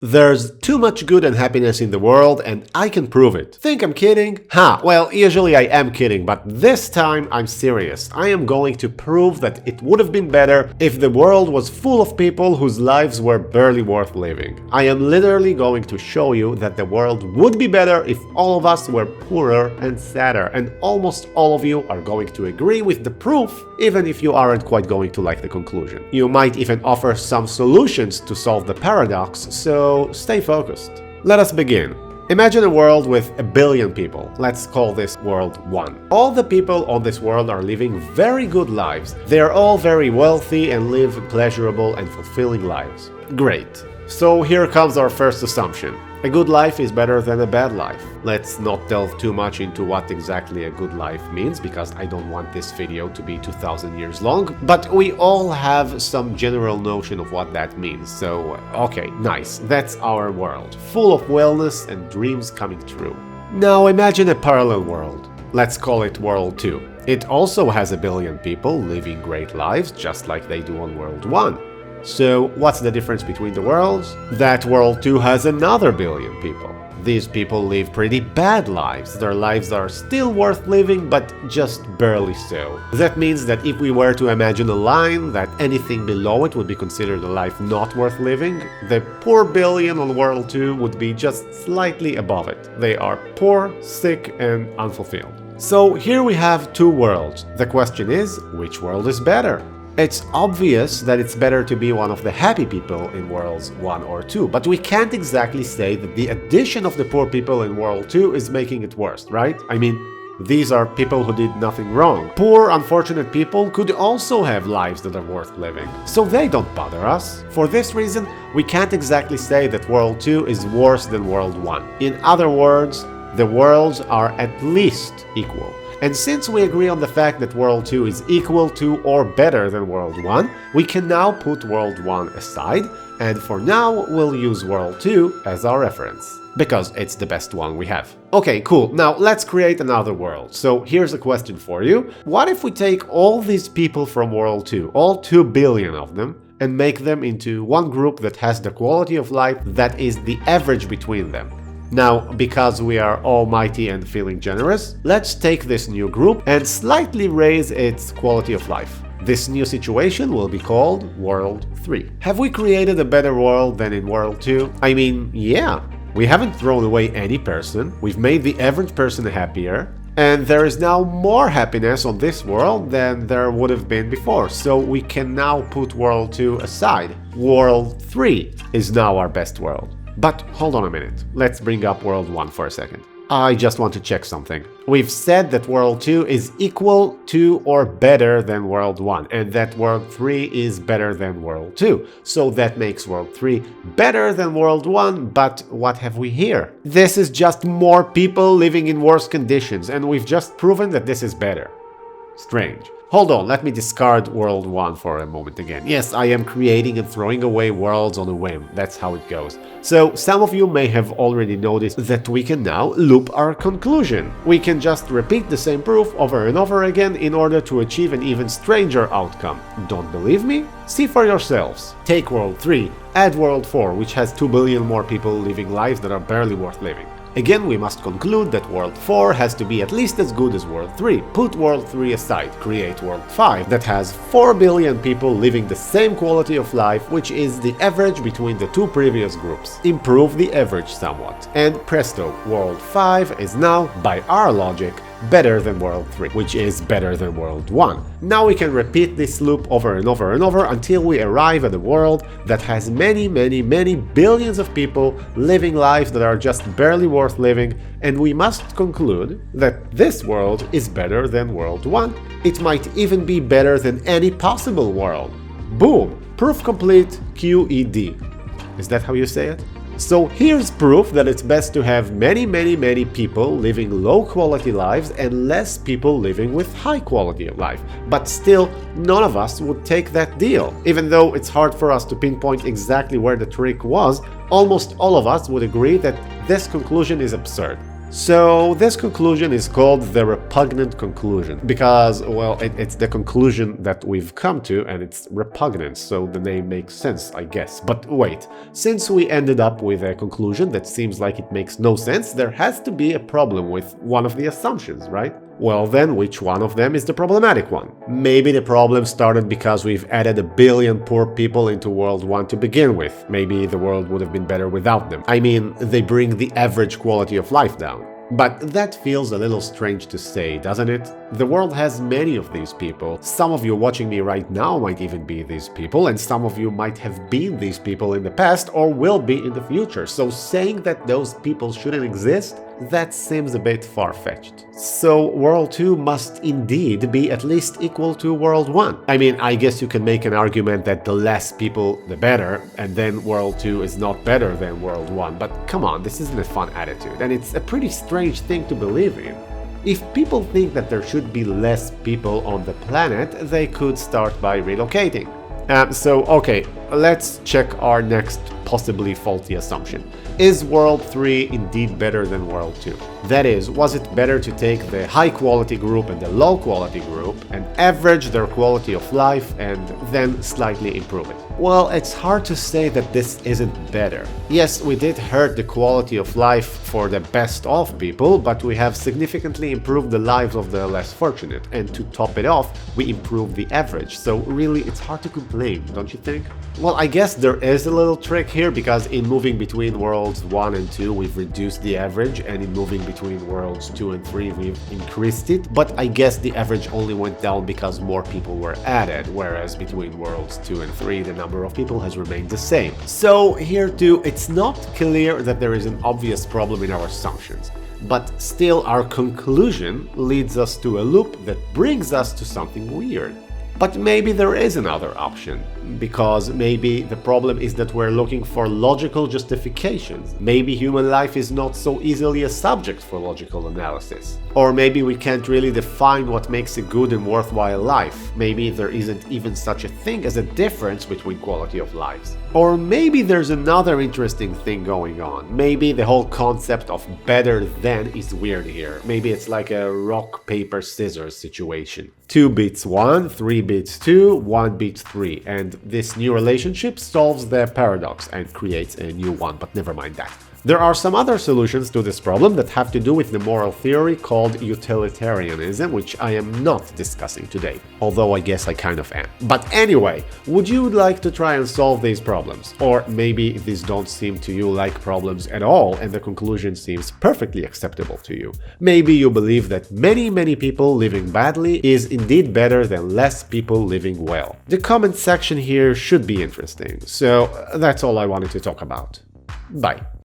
There's too much good and happiness in the world, and I can prove it. Think I'm kidding? Well, usually I am kidding, but this time I'm serious. I am going to prove that it would have been better if the world was full of people whose lives were barely worth living. I am literally going to show you that the world would be better if all of us were poorer and sadder, and almost all of you are going to agree with the proof, even if you aren't quite going to like the conclusion. You might even offer some solutions to solve the paradox, so stay focused. Let us begin. Imagine a world with 1 billion people. Let's call this world 1. All the people on this world are living very good lives. They are all very wealthy and live pleasurable and fulfilling lives. Great. So here comes our first assumption. A good life is better than a bad life. Let's not delve too much into what exactly a good life means, because I don't want this video to be 2000 years long, but we all have some general notion of what that means. So, okay, nice. That's our world, full of wellness and dreams coming true. Now imagine a parallel world. Let's call it World 2. It also has 1 billion people living great lives, just like they do on World 1. So, what's the difference between the worlds? That World 2 has another 1 billion people. These people live pretty bad lives. Their lives are still worth living, but just barely so. That means that if we were to imagine a line that anything below it would be considered a life not worth living, the poor 1 billion on World 2 would be just slightly above it. They are poor, sick, and unfulfilled. So here we have two worlds. The question is, which world is better? It's obvious that it's better to be one of the happy people in Worlds 1 or 2, but we can't exactly say that the addition of the poor people in World 2 is making it worse, right? I mean, these are people who did nothing wrong. Poor, unfortunate people could also have lives that are worth living, so they don't bother us. For this reason, we can't exactly say that World 2 is worse than World 1. In other words, the worlds are at least equal. And since we agree on the fact that World 2 is equal to or better than World 1, we can now put World 1 aside, and for now we'll use World 2 as our reference, because it's the best one we have. Okay, cool, now let's create another world. So here's a question for you. What if we take all these people from World 2, all 2 billion of them, and make them into one group that has the quality of life that is the average between them? Now, because we are almighty and feeling generous, let's take this new group and slightly raise its quality of life. This new situation will be called World 3. Have we created a better world than in World 2? I mean, yeah. We haven't thrown away any person, we've made the average person happier, and there is now more happiness on this world than there would have been before, so we can now put World 2 aside. World 3 is now our best world. But hold on a minute, let's bring up World 1 for a second. I just want to check something. We've said that World 2 is equal to or better than World 1, and that World 3 is better than World 2. So that makes World 3 better than World 1, but what have we here? This is just more people living in worse conditions, and we've just proven that this is better. Strange. Hold on, let me discard World 1 for a moment again. Yes, I am creating and throwing away worlds on a whim, that's how it goes. So, some of you may have already noticed that we can now loop our conclusion. We can just repeat the same proof over and over again in order to achieve an even stranger outcome. Don't believe me? See for yourselves. Take World 3, add World 4, which has 2 billion more people living lives that are barely worth living. Again, we must conclude that World 4 has to be at least as good as World 3. Put World 3 aside, create World 5 that has 4 billion people living the same quality of life, which is the average between the two previous groups. Improve the average somewhat. And presto, World 5 is now, by our logic, better than World 3, which is better than World 1. Now we can repeat this loop over and over and over until we arrive at a world that has many billions of people living lives that are just barely worth living, and we must conclude that this world is better than World 1. It might even be better than any possible world. Boom! Proof complete, QED. Is that how you say it? So here's proof that it's best to have many people living low quality lives and less people living with high quality of life. But still, none of us would take that deal. Even though it's hard for us to pinpoint exactly where the trick was, almost all of us would agree that this conclusion is absurd. So this conclusion is called the repugnant conclusion because, well, it's the conclusion that we've come to and it's repugnant, so the name makes sense, I guess. But wait, since we ended up with a conclusion that seems like it makes no sense, there has to be a problem with one of the assumptions, right? Well then, which one of them is the problematic one? Maybe the problem started because we've added 1 billion poor people into World 1 to begin with. Maybe the world would have been better without them. I mean, they bring the average quality of life down. But that feels a little strange to say, doesn't it? The world has many of these people. Some of you watching me right now might even be these people, and some of you might have been these people in the past or will be in the future. So saying that those people shouldn't exist, that seems a bit far-fetched. So World 2 must indeed be at least equal to World 1. I mean, I guess you can make an argument that the less people, the better, and then World 2 is not better than World 1, but come on, this isn't a fun attitude, and it's a pretty strange thing to believe in. If people think that there should be less people on the planet, they could start by relocating. Okay, let's check our next possibly faulty assumption. Is World 3 indeed better than World 2? That is, was it better to take the high-quality group and the low-quality group and average their quality of life and then slightly improve it? Well, it's hard to say that this isn't better. Yes, we did hurt the quality of life for the best of people, but we have significantly improved the lives of the less fortunate, and to top it off, we improved the average, so really it's hard to complain, don't you think? Well, I guess there is a little trick here, because in moving between Worlds 1 and 2 we've reduced the average, and in moving between Worlds 2 and 3 we've increased it, but I guess the average only went down because more people were added, whereas between Worlds 2 and 3 the number of people has remained the same. So here too, it's not clear that there is an obvious problem in our assumptions, but still our conclusion leads us to a loop that brings us to something weird. But maybe there is another option, because maybe the problem is that we're looking for logical justifications. Maybe human life is not so easily a subject for logical analysis. Or maybe we can't really define what makes a good and worthwhile life. Maybe there isn't even such a thing as a difference between quality of lives. Or maybe there's another interesting thing going on. Maybe the whole concept of better than is weird here. Maybe it's like a rock, paper, scissors situation. 2 beats 1, 3 beats 2, 1 beats 3, and this new relationship solves the paradox and creates a new one, but never mind that. There are some other solutions to this problem that have to do with the moral theory called utilitarianism, which I am not discussing today, although I guess I kind of am. But anyway, would you like to try and solve these problems? Or maybe these don't seem to you like problems at all and the conclusion seems perfectly acceptable to you. Maybe you believe that many people living badly is indeed better than less people living well. The comment section here should be interesting, so that's all I wanted to talk about. Bye.